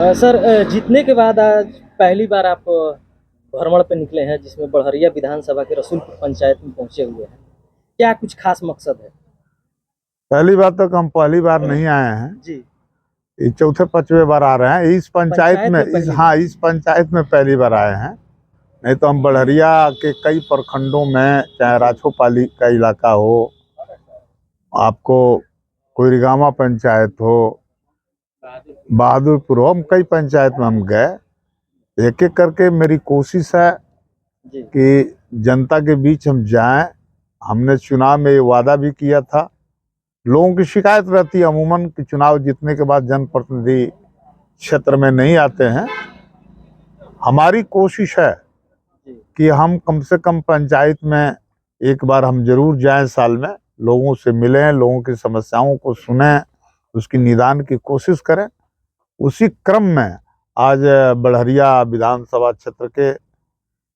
Sir, जीतने के बाद आज पहली बार आप भ्रमण पे निकले हैं, जिसमें बड़हरिया विधानसभा के रसूलपुर पंचायत में पहुंचे हुए हैं। क्या कुछ खास मकसद है? पहली बार तक हम पहली बार नहीं आए हैं। जी। ये चौथे पांचवे बार आ रहे हैं इस पंचायत में। पहली बार। इस पंचायत में पहली बार आए हैं। नहीं तो हम बड़हरिया के कई प्रखंडों में, चाहे राछोपाली का इलाका हो, आपको कोईरिगामा पंचायत हो, बहादुरपुर हो, हम कई पंचायत में हम गए। एक एक करके मेरी कोशिश है जी। कि जनता के बीच हम जाएं। हमने चुनाव में ये वादा भी किया था। लोगों की शिकायत रहती है अमूमन कि चुनाव जीतने के बाद जनप्रतिनिधि क्षेत्र में नहीं आते हैं। हमारी कोशिश है कि हम कम से कम पंचायत में एक बार हम जरूर जाएं, साल में लोगों से मिलें, लोगों की समस्याओं को सुनें, उसकी निदान की कोशिश करें। उसी क्रम में आज बड़हरिया विधानसभा क्षेत्र के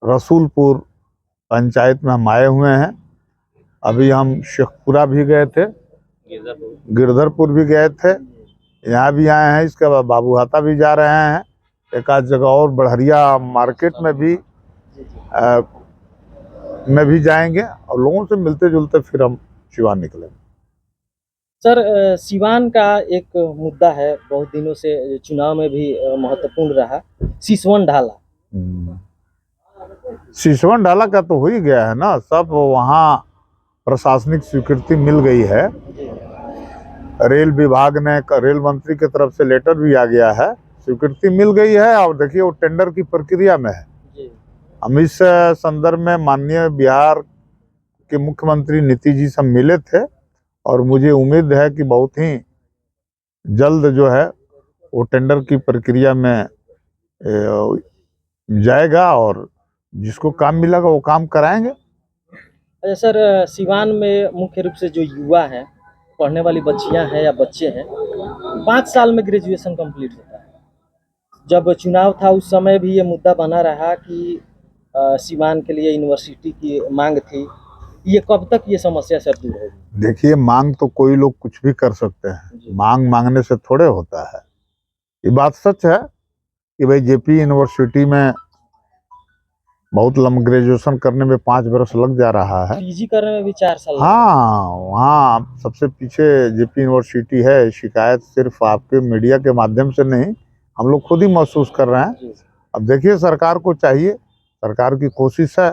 रसूलपुर पंचायत में हम आए हुए हैं। अभी हम शेखपुरा भी गए थे, गिरधरपुर भी गए थे, यहाँ भी आए हैं। इसके बाद बाबूहाता भी जा रहे हैं, एक आध जगह और बड़हरिया मार्केट में भी जाएंगे और लोगों से मिलते जुलते फिर हम सिवान निकलेंगे। सर, सिवान का एक मुद्दा है, बहुत दिनों से चुनाव में भी महत्वपूर्ण रहा, सिसवन ढाला। सिसवन ढाला का तो हो ही गया है ना, सब वहाँ प्रशासनिक स्वीकृति मिल गई है। रेल विभाग ने, रेल मंत्री की तरफ से लेटर भी आ गया है, स्वीकृति मिल गई है। और देखिए वो टेंडर की प्रक्रिया में है। हम इस संदर्भ में माननीय बिहार के मुख्यमंत्री नीतीश जी से मिले थे और मुझे उम्मीद है कि बहुत ही जल्द जो है वो टेंडर की प्रक्रिया में जाएगा और जिसको काम मिलेगा वो काम कराएंगे। अच्छा सर, सिवान में मुख्य रूप से जो युवा हैं, पढ़ने वाली बच्चियां हैं या बच्चे हैं, 5 साल में ग्रेजुएशन कंप्लीट होता है। जब चुनाव था उस समय भी ये मुद्दा बना रहा कि सिवान के लिए यूनिवर्सिटी की मांग थी। ये कब तक ये समस्या सर दूर होगी? देखिए, मांग तो कोई लोग कुछ भी कर सकते हैं, मांग मांगने से थोड़े होता है। ये बात सच है कि भाई जेपी यूनिवर्सिटी में बहुत लंबा ग्रेजुएशन करने में 5 वर्ष लग जा रहा है, पीजी करने में भी 4 साल। हाँ, वहाँ सबसे पीछे जेपी यूनिवर्सिटी है। शिकायत सिर्फ आपके मीडिया के माध्यम से नहीं, हम लोग खुद ही महसूस कर रहे हैं। अब देखिए, सरकार को चाहिए, सरकार की कोशिश है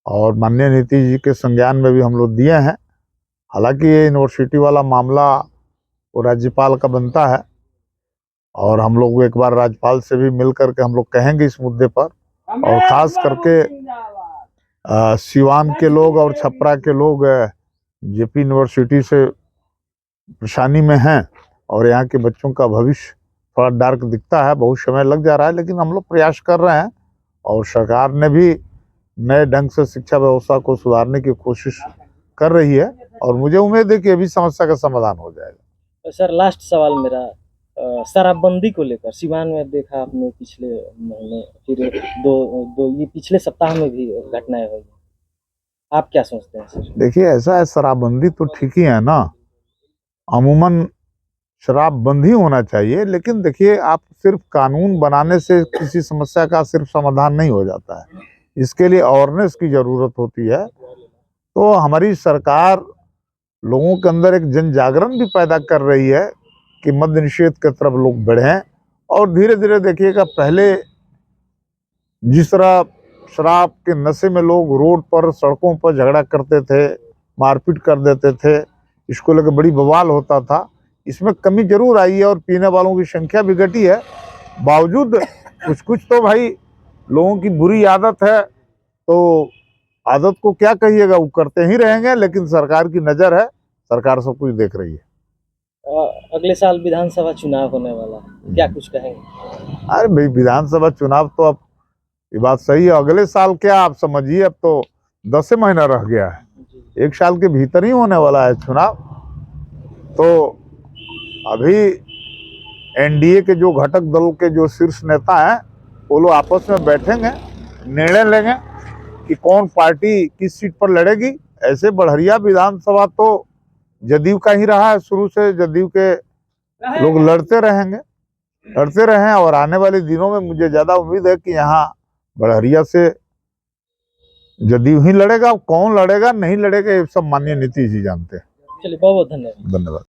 और माननीय नीतीश जी के संज्ञान में भी हम लोग दिए हैं। हालांकि ये यूनिवर्सिटी वाला मामला वो राज्यपाल का बनता है और हम लोग एक बार राज्यपाल से भी मिल करके हम लोग कहेंगे इस मुद्दे पर। और खास करके सिवान के लोग और छपरा के लोग जेपी यूनिवर्सिटी से परेशानी में हैं और यहाँ के बच्चों का भविष्य थोड़ा डार्क दिखता है। बहुत समय लग जा रहा है, लेकिन हम लोग प्रयास कर रहे हैं और सरकार ने भी नए ढंग से शिक्षा व्यवस्था को सुधारने की कोशिश कर रही है और मुझे उम्मीद है कि अभी समस्या का समाधान हो जाएगा। सर, लास्ट सवाल मेरा, शराबबंदी को लेकर सिवान में देखा आपने पिछले महीने, फिर ये पिछले सप्ताह में भी घटनाएं हुई। आप क्या सोचते हैं सर? देखिए, ऐसा है, शराबबंदी तो ठीक ही है ना, अमूमन शराबबंदी होना चाहिए। लेकिन देखिए, आप सिर्फ कानून बनाने से किसी समस्या का सिर्फ समाधान नहीं हो जाता है, इसके लिए अवेयरनेस की जरूरत होती है। तो हमारी सरकार लोगों के अंदर एक जन जागरण भी पैदा कर रही है कि मद्य निषेध की तरफ लोग बढ़ें। और धीरे धीरे देखिएगा, पहले जिस तरह शराब के नशे में लोग रोड पर, सड़कों पर झगड़ा करते थे, मारपीट कर देते थे, इसको लेकर बड़ी बवाल होता था, इसमें कमी जरूर आई है और पीने वालों की संख्या भी घटी है। बावजूद कुछ तो भाई लोगों की बुरी आदत है, तो आदत को क्या कहिएगा, वो करते ही रहेंगे। लेकिन सरकार की नज़र है, सरकार सब कुछ देख रही है। अगले साल विधानसभा चुनाव होने वाला है, क्या कुछ कहेंगे? अरे भाई, विधानसभा चुनाव तो अब, ये बात सही है, अगले साल क्या, आप समझिए अब तो 10 महीना रह गया है, 1 साल के भीतर ही होने वाला है चुनाव। तो अभी एनडीए के जो घटक दल के जो शीर्ष नेता हैं, वो लोग आपस में बैठेंगे, निर्णय लेंगे कि कौन पार्टी किस सीट पर लड़ेगी। ऐसे बड़हरिया विधानसभा तो जदयू का ही रहा है, शुरू से जदयू के लोग लड़ते रहेंगे। लड़ते रहे हैं। और आने वाले दिनों में मुझे ज्यादा उम्मीद है कि यहाँ बड़हरिया से जदयू ही लड़ेगा। कौन लड़ेगा नहीं लड़ेगा ये सब माननीय नीतीश जी जानते हैं। चलिए बहुत बहुत धन्यवाद। धन्यवाद।